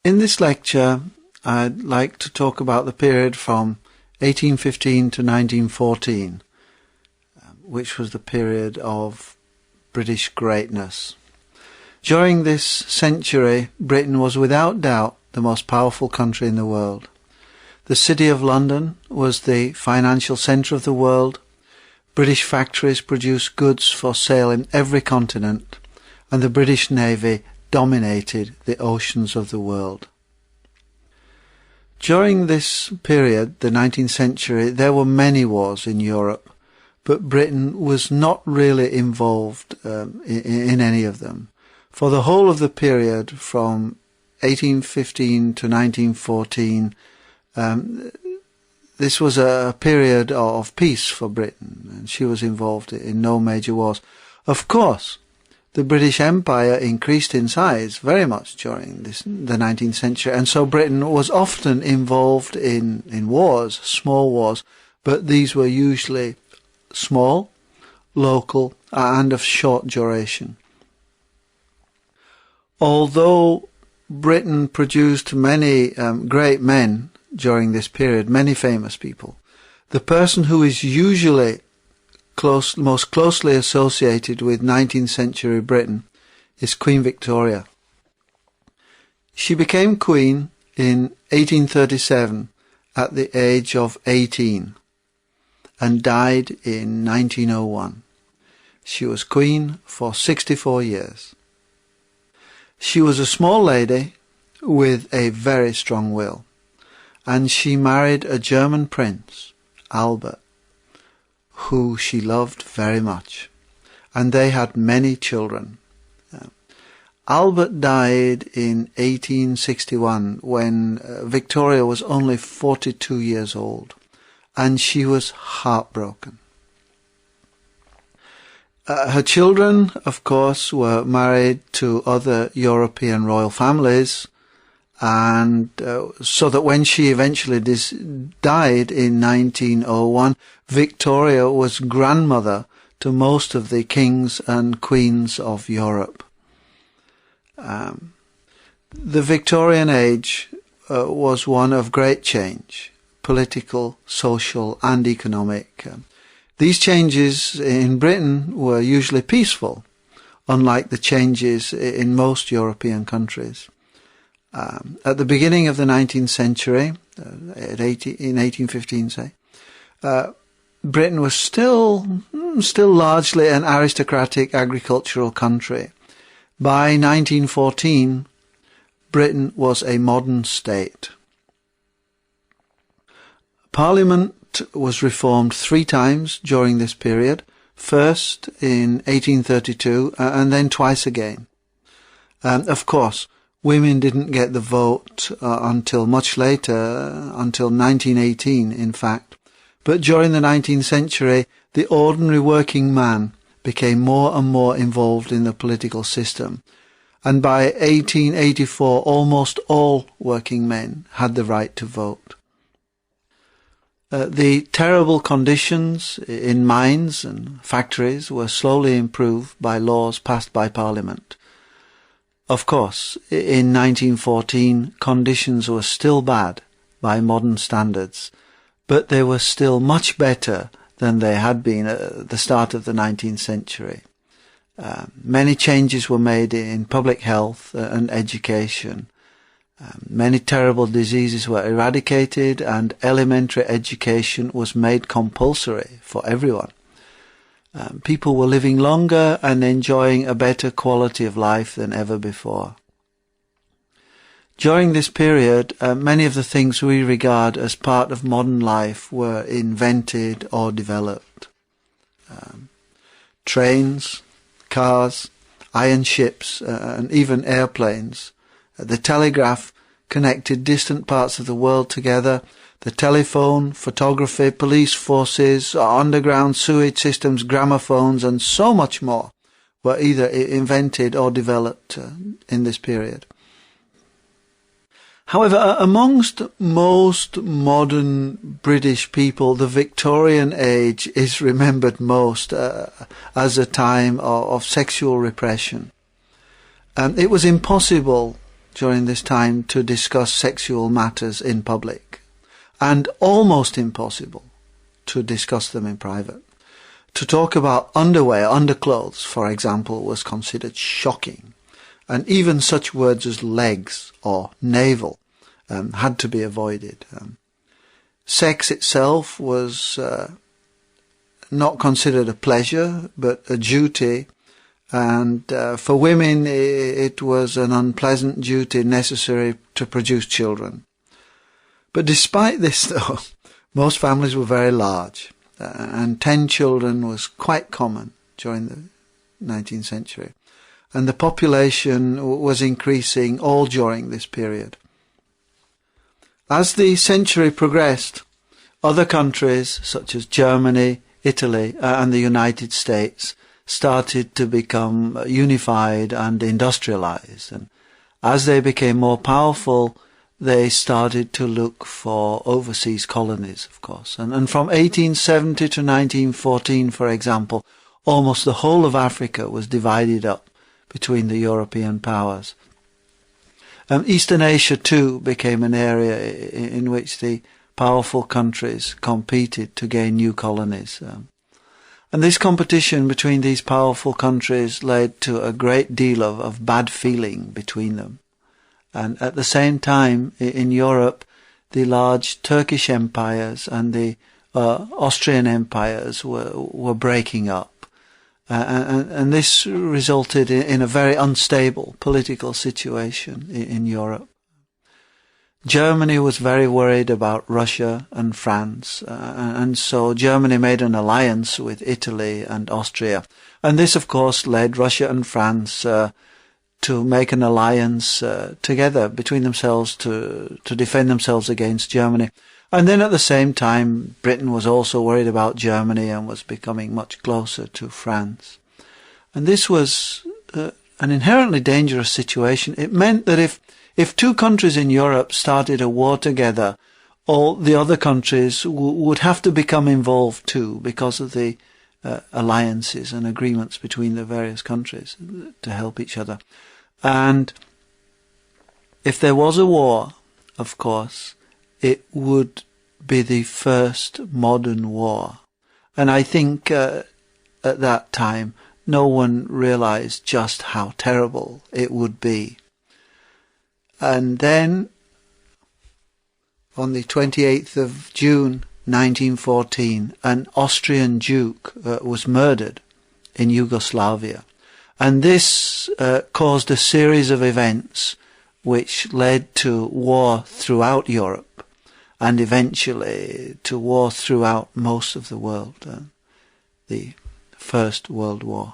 In this lecture, I'd like to talk about the period from 1815 to 1914, which was the period of British greatness. During this century, Britain was without doubt the most powerful country in the world. The City of London was the financial centre of the world. British factories produced goods for sale in every continent, and the British Navy dominated the oceans of the world. During this period, the 19th century, there were many wars in Europe, but Britain was not really involved in any of them. For the whole of the period from 1815 to 1914, this was a period of peace for Britain, and she was involved in no major wars. Of course, the British Empire increased in size very much during the 19th century, and so Britain was often involved in wars, small wars, but these were usually small, local, and of short duration. Although Britain produced many great men during this period, many famous people, the person who is usually most closely associated with 19th century Britain is Queen Victoria. She became Queen in 1837 at the age of 18 and died in 1901. She was Queen for 64 years. She was a small lady with a very strong will, and she married a German prince, Albert, who she loved very much, and they had many children. Albert died in 1861 when Victoria was only 42 years old, and she was heartbroken. Her children, of course, were married to other European royal families, and so that when she eventually died in 1901, Victoria was grandmother to most of the kings and queens of Europe. The Victorian age was one of great change, political, social and economic. These changes in Britain were usually peaceful, unlike the changes in most European countries. At the beginning of the 19th century, in 1815, say, Britain was still largely an aristocratic agricultural country. By 1914, Britain was a modern state. Parliament was reformed 3 times during this period, first in 1832 and then twice again. Of course, women didn't get the vote until much later, until 1918 in fact. But during the 19th century, the ordinary working man became more and more involved in the political system. And by 1884, almost all working men had the right to vote. The terrible conditions in mines and factories were slowly improved by laws passed by Parliament. Of course, in 1914, conditions were still bad by modern standards, but they were still much better than they had been at the start of the 19th century. Many changes were made in public health and education. Many terrible diseases were eradicated, and elementary education was made compulsory for everyone. People were living longer and enjoying a better quality of life than ever before. During this period, many of the things we regard as part of modern life were invented or developed. Trains, cars, iron ships, and even airplanes. The telegraph connected distant parts of the world together. The telephone, photography, police forces, underground sewage systems, gramophones, and so much more were either invented or developed in this period. However, amongst most modern British people, the Victorian age is remembered most as a time of sexual repression. It was impossible during this time to discuss sexual matters in public, and almost impossible to discuss them in private. To talk about underwear, underclothes, for example, was considered shocking, and even such words as legs or navel had to be avoided. Sex itself was not considered a pleasure, but a duty, and for women it was an unpleasant duty necessary to produce children. But despite this, though, most families were very large, and 10 children was quite common during the 19th century, and the population was increasing all during this period. As the century progressed, other countries such as Germany, Italy and the United States started to become unified and industrialized, and as they became more powerful, they started to look for overseas colonies, of course. And from 1870 to 1914, for example, almost the whole of Africa was divided up between the European powers. Eastern Asia, too, became an area in which the powerful countries competed to gain new colonies. And this competition between these powerful countries led to a great deal of bad feeling between them. And at the same time, in Europe, the large Turkish empires and the Austrian empires were breaking up. And this resulted in a very unstable political situation in Europe. Germany was very worried about Russia and France, and so Germany made an alliance with Italy and Austria. And this, of course, led Russia and France to make an alliance together between themselves to defend themselves against Germany. And then at the same time, Britain was also worried about Germany and was becoming much closer to France. And this was an inherently dangerous situation. It meant that if two countries in Europe started a war together, all the other countries would have to become involved too, because of the alliances and agreements between the various countries to help each other. And if there was a war, of course, it would be the first modern war. And I think at that time no one realized just how terrible it would be. And then on the 28th of June 1914, an Austrian duke was murdered in Yugoslavia. And this caused a series of events which led to war throughout Europe and eventually to war throughout most of the world, the First World War.